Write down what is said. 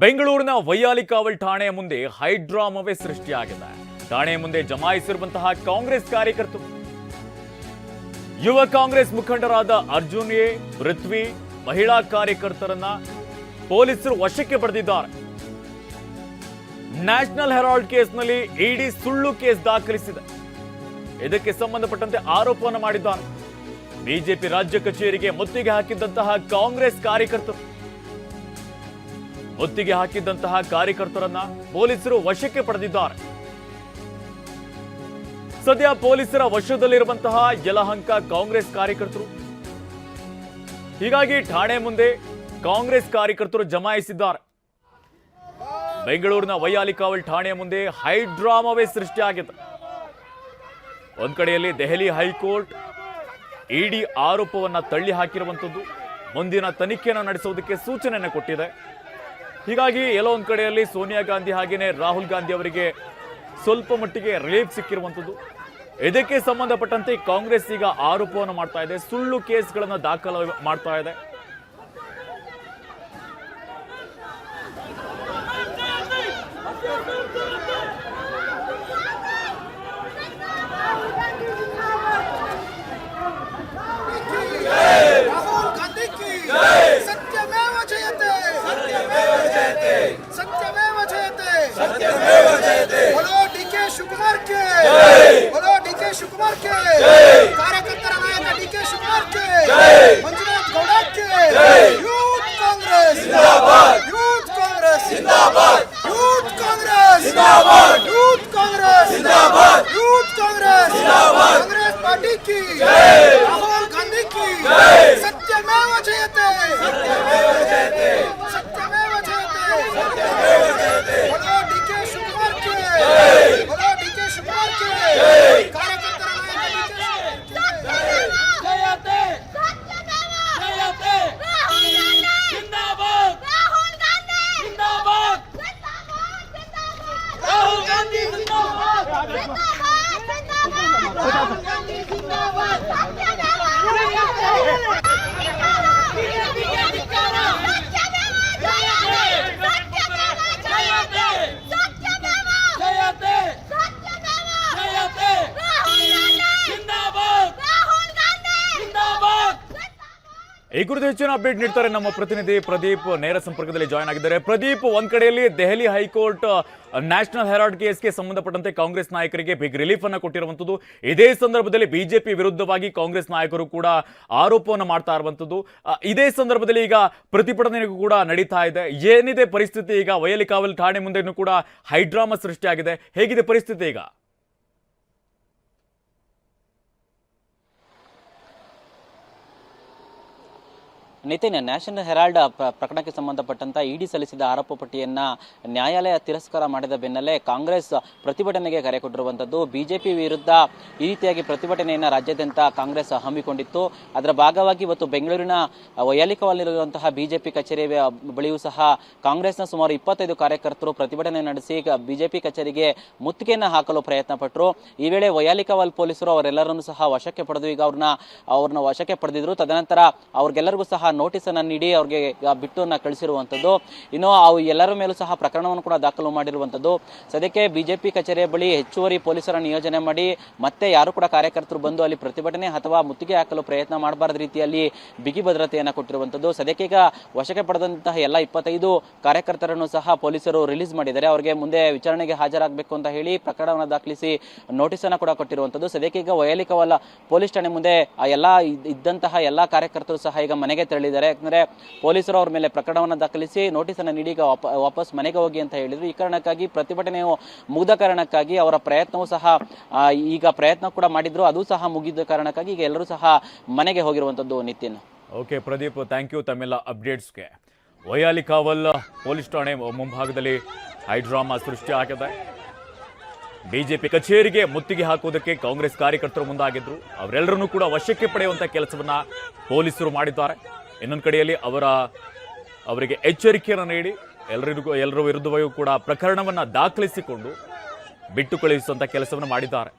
ಬೆಂಗಳೂರಿನ ವೈಯಾಲಿಕಾವಲ್ ಠಾಣೆಯ ಮುಂದೆ ಹೈಡ್ರಾಮವೇ ಸೃಷ್ಟಿಯಾಗಿದೆ. ಠಾಣೆಯ ಮುಂದೆ ಜಮಾಯಿಸಿರುವಂತಹ ಕಾಂಗ್ರೆಸ್ ಕಾರ್ಯಕರ್ತರು, ಯುವ ಕಾಂಗ್ರೆಸ್ ಮುಖಂಡರಾದ ಅರ್ಜುನ್ ಎ, ಪೃಥ್ವಿ, ಮಹಿಳಾ ಕಾರ್ಯಕರ್ತರನ್ನ ಪೊಲೀಸರು ವಶಕ್ಕೆ ಪಡೆದಿದ್ದಾರೆ. ನ್ಯಾಷನಲ್ ಹೆರಾಲ್ಡ್ ಕೇಸ್ನಲ್ಲಿ ಇಡಿ ಸುಳ್ಳು ಕೇಸ್ ದಾಖಲಿಸಿದೆ. ಇದಕ್ಕೆ ಸಂಬಂಧಪಟ್ಟಂತೆ ಆರೋಪವನ್ನು ಮಾಡಿದ್ದಾರೆ. ಬಿಜೆಪಿ ರಾಜ್ಯ ಕಚೇರಿಗೆ ಮುತ್ತಿಗೆ ಹಾಕಿದ್ದಂತಹ ಕಾಂಗ್ರೆಸ್ ಕಾರ್ಯಕರ್ತರನ್ನ ಪೊಲೀಸರು ವಶಕ್ಕೆ ಪಡೆದಿದ್ದಾರೆ. ಸದ್ಯ ಪೊಲೀಸರ ವಶದಲ್ಲಿರುವಂತಹ ಯಲಹಂಕ ಕಾಂಗ್ರೆಸ್ ಕಾರ್ಯಕರ್ತರು, ಹೀಗಾಗಿ ಠಾಣೆ ಮುಂದೆ ಕಾಂಗ್ರೆಸ್ ಕಾರ್ಯಕರ್ತರು ಜಮಾಯಿಸಿದ್ದಾರೆ. ಬೆಂಗಳೂರಿನ ವೈಯಾಲಿಕಾವಲ್ ಠಾಣೆಯ ಮುಂದೆ ಹೈಡ್ರಾಮವೇ ಸೃಷ್ಟಿಯಾಗಿದೆ. ಒಂದ್ ಕಡೆಯಲ್ಲಿ ದೆಹಲಿ ಹೈಕೋರ್ಟ್ ಇಡಿ ಆರೋಪವನ್ನ ತಳ್ಳಿ ಹಾಕಿರುವಂಥದ್ದು, ಮುಂದಿನ ತನಿಖೆಯನ್ನು ನಡೆಸುವುದಕ್ಕೆ ಸೂಚನೆಯನ್ನು ಕೊಟ್ಟಿದೆ. ಹೀಗಾಗಿ ಎಲ್ಲೋ ಒಂದ್ ಕಡೆಯಲ್ಲಿ ಸೋನಿಯಾ ಗಾಂಧಿ ಹಾಗೇನೆ ರಾಹುಲ್ ಗಾಂಧಿ ಅವರಿಗೆ ಸ್ವಲ್ಪ ಮಟ್ಟಿಗೆ ರಿಲೀಫ್ ಸಿಕ್ಕಿರುವಂಥದ್ದು. ಇದಕ್ಕೆ ಸಂಬಂಧಪಟ್ಟಂತೆ ಕಾಂಗ್ರೆಸ್ ಈಗ ಆರೋಪವನ್ನು ಮಾಡ್ತಾ ಇದೆ, ಸುಳ್ಳು ಕೇಸ್ಗಳನ್ನು ದಾಖಲು ಮಾಡ್ತಾ ಇದೆ. शिवकुमार के कार्यकर्ता नायक डीके शिवकुमार के मंजुनाथ गौड़ा के यूथ कांग्रेस जिंदाबाद, यूथ कांग्रेस जिंदाबाद, यूथ कांग्रेस जिंदाबाद, यूथ कांग्रेस जिंदाबाद, यूथ कांग्रेस जिंदाबाद, कांग्रेस पार्टी की राहुल गांधी की सत्यमेव जयते, सत्यमेव जयते, सत्यमेव जयते, सत्यमेव जयते। बोलो डीके शिवकुमार के, बोलो डीके शिवकुमार के ಈ ಕುರಿತು ಹೆಚ್ಚಿನ ಅಪ್ಡೇಟ್ ನೀಡ್ತಾರೆ ನಮ್ಮ ಪ್ರತಿನಿಧಿ ಪ್ರದೀಪ್. ನೇರ ಸಂಪರ್ಕದಲ್ಲಿ ಜಾಯ್ನ್ ಆಗಿದ್ದಾರೆ. ಪ್ರದೀಪ್, ಒಂದ್ ಕಡೆಯಲ್ಲಿ ದೆಹಲಿ ಹೈಕೋರ್ಟ್ ನ್ಯಾಷನಲ್ ಹೆರಾಲ್ಡ್ ಕೇಸ್ಗೆ ಸಂಬಂಧಪಟ್ಟಂತೆ ಕಾಂಗ್ರೆಸ್ ನಾಯಕರಿಗೆ ಬಿಗ್ ರಿಲೀಫ್ ಅನ್ನು ಕೊಟ್ಟಿರುವಂತದ್ದು, ಇದೇ ಸಂದರ್ಭದಲ್ಲಿ ಬಿಜೆಪಿ ವಿರುದ್ಧವಾಗಿ ಕಾಂಗ್ರೆಸ್ ನಾಯಕರು ಕೂಡ ಆರೋಪವನ್ನು ಮಾಡ್ತಾ ಇರುವಂತದ್ದು, ಇದೇ ಸಂದರ್ಭದಲ್ಲಿ ಈಗ ಪ್ರತಿಭಟನೆಗೂ ಕೂಡ ನಡೀತಾ ಇದೆ. ಏನಿದೆ ಪರಿಸ್ಥಿತಿ ಈಗ? ವೈಯಾಲಿಕಾವಲ್ ಠಾಣೆ ಮುಂದೆನೂ ಕೂಡ ಹೈಡ್ರಾಮಾ ಸೃಷ್ಟಿಯಾಗಿದೆ. ಹೇಗಿದೆ ಪರಿಸ್ಥಿತಿ ಈಗ? ನಿತಿನ್, ನ್ಯಾಷನಲ್ ಹೆರಾಲ್ಡ್ ಪ್ರಕರಣಕ್ಕೆ ಸಂಬಂಧಪಟ್ಟಂತ ಇಡಿ ಸಲ್ಲಿಸಿದ ಆರೋಪ ಪಟ್ಟಿಯನ್ನ ನ್ಯಾಯಾಲಯ ತಿರಸ್ಕಾರ ಮಾಡಿದ ಬೆನ್ನಲ್ಲೇ ಕಾಂಗ್ರೆಸ್ ಪ್ರತಿಭಟನೆಗೆ ಕರೆ ಕೊಟ್ಟಿರುವಂತದ್ದು. ಬಿಜೆಪಿ ವಿರುದ್ಧ ಈ ರೀತಿಯಾಗಿ ಪ್ರತಿಭಟನೆಯನ್ನ ರಾಜ್ಯಾದ್ಯಂತ ಕಾಂಗ್ರೆಸ್ ಹಮ್ಮಿಕೊಂಡಿತ್ತು. ಅದರ ಭಾಗವಾಗಿ ಇವತ್ತು ಬೆಂಗಳೂರಿನ ವೈಯಾಲಿಕಾವಲ್ಲಿರುವಂತಹ ಬಿಜೆಪಿ ಕಚೇರಿ ಬಳಿಯೂ ಸಹ ಕಾಂಗ್ರೆಸ್ನ ಸುಮಾರು 25 ಕಾರ್ಯಕರ್ತರು ಪ್ರತಿಭಟನೆ ನಡೆಸಿ ಬಿಜೆಪಿ ಕಚೇರಿಗೆ ಮುತ್ತಿಗೆಯನ್ನ ಹಾಕಲು ಪ್ರಯತ್ನ ಪಟ್ಟರು. ಈ ವೇಳೆ ವೈಯಾಲಿಕಾವಲ್ ಪೊಲೀಸರು ಅವರೆಲ್ಲರನ್ನೂ ಸಹ ವಶಕ್ಕೆ ಪಡೆದು ಈಗ ಅವ್ರನ್ನ ವಶಕ್ಕೆ ಪಡೆದಿದ್ರು. ತದನಂತರ ಅವ್ರಿಗೆಲ್ಲರಿಗೂ ಸಹ ನೋಟಿಸ್ ಅನ್ನ ನೀಡಿ ಅವ್ರಿಗೆ ಬಿಟ್ಟನ್ನ ಕಳಿಸಿರುವಂತದ್ದು. ಇನ್ನು ಎಲ್ಲರ ಮೇಲೂ ಸಹ ಪ್ರಕರಣವನ್ನು ಕೂಡ ದಾಖಲು ಮಾಡಿರುವಂತದ್ದು. ಸದ್ಯಕ್ಕೆ ಬಿಜೆಪಿ ಕಚೇರಿಯ ಬಳಿ ಹೆಚ್ಚುವರಿ ಪೊಲೀಸರ ನಿಯೋಜನೆ ಮಾಡಿ ಮತ್ತೆ ಯಾರು ಕೂಡ ಕಾರ್ಯಕರ್ತರು ಬಂದು ಅಲ್ಲಿ ಪ್ರತಿಭಟನೆ ಅಥವಾ ಮುತ್ತಿಗೆ ಹಾಕಲು ಪ್ರಯತ್ನ ಮಾಡಬಾರದ ರೀತಿಯಲ್ಲಿ ಬಿಗಿ ಭದ್ರತೆಯನ್ನ ಕೊಟ್ಟಿರುವಂತದ್ದು. ಸದ್ಯಕ್ಕೆ ಈಗ ವಶಕ್ಕೆ ಪಡೆದಂತಹ ಎಲ್ಲ 25 ಕಾರ್ಯಕರ್ತರನ್ನು ಸಹ ಪೊಲೀಸರು ರಿಲೀಸ್ ಮಾಡಿದ್ದಾರೆ. ಅವರಿಗೆ ಮುಂದೆ ವಿಚಾರಣೆಗೆ ಹಾಜರಾಗಬೇಕು ಅಂತ ಹೇಳಿ ಪ್ರಕರಣವನ್ನು ದಾಖಲಿಸಿ ನೋಟಿಸ್ ಅನ್ನ ಕೂಡ ಕೊಟ್ಟಿರುವಂತದ್ದು. ಸದ್ಯಕ್ಕೆ ಈಗ ವೈಯಾಲಿಕಾವಲ್ ಪೊಲೀಸ್ ಠಾಣೆ ಮುಂದೆ ಇದ್ದಂತಹ ಎಲ್ಲಾ ಕಾರ್ಯಕರ್ತರು ಸಹ ಈಗ ಮನೆಗೆ ತೆರಳಿದ್ದಾರೆ. ಯಾಕಂದ್ರೆ ಪೊಲೀಸರು ಅವ್ರ ಮೇಲೆ ಪ್ರಕರಣವನ್ನು ದಾಖಲಿಸಿ ನೋಟಿಸ್ ಅನ್ನು ನೀಡಿ ವಾಪಸ್ ಮನೆಗೆ ಹೋಗಿ ಅಂತ ಹೇಳಿದ್ರು. ಈ ಕಾರಣಕ್ಕಾಗಿ ಪ್ರತಿಭಟನೆಯು ಮುಗಿದ ಕಾರಣಕ್ಕಾಗಿ ಅವರ ಪ್ರಯತ್ನವೂ ಸಹ ಈಗ ಪ್ರಯತ್ನ ಕೂಡ ಮಾಡಿದ್ರು, ಅದು ಸಹ ಮುಗಿದ ಕಾರಣಕ್ಕಾಗಿ ಈಗ ಎಲ್ಲರೂ ಸಹ ಮನೆಗೆ ಹೋಗಿರುವಂತದ್ದು. Nitin. Okay Pradeep, thank you ತಮ್ಮೆಲ್ಲ ಅಪ್ಡೇಟ್ಸ್ಗೆ. ವೈಯಾಲಿಕಾವಲ್ ಪೊಲೀಸ್ ಠಾಣೆ ಮುಂಭಾಗದಲ್ಲಿ ಹೈಡ್ರಾಮಾ ಸೃಷ್ಟಿ ಆಗಿದೆ. ಬಿಜೆಪಿ ಕಚೇರಿಗೆ ಮುತ್ತಿಗೆ ಹಾಕುವುದಕ್ಕೆ ಕಾಂಗ್ರೆಸ್ ಕಾರ್ಯಕರ್ತರು ಮುಂದಾಗಿದ್ರು. ಅವರೆಲ್ಲರನ್ನೂ ಕೂಡ ವಶಕ್ಕೆ ಪಡೆಯುವಂತ ಕೆಲಸವನ್ನ ಪೊಲೀಸರು ಮಾಡಿದ್ದಾರೆ. ಇನ್ನೊಂದು ಕಡೆಯಲ್ಲಿ ಅವರಿಗೆ ಎಚ್ಚರಿಕೆಯನ್ನು ನೀಡಿ ಎಲ್ಲರ ವಿರುದ್ಧವೂ ಕೂಡ ಪ್ರಕರಣವನ್ನ ದಾಖಲಿಸಿಕೊಂಡು ಬಿಟ್ಟು ಕಳುಹಿಸುವಂತ ಕೆಲಸವನ್ನು ಮಾಡಿದ್ದಾರೆ.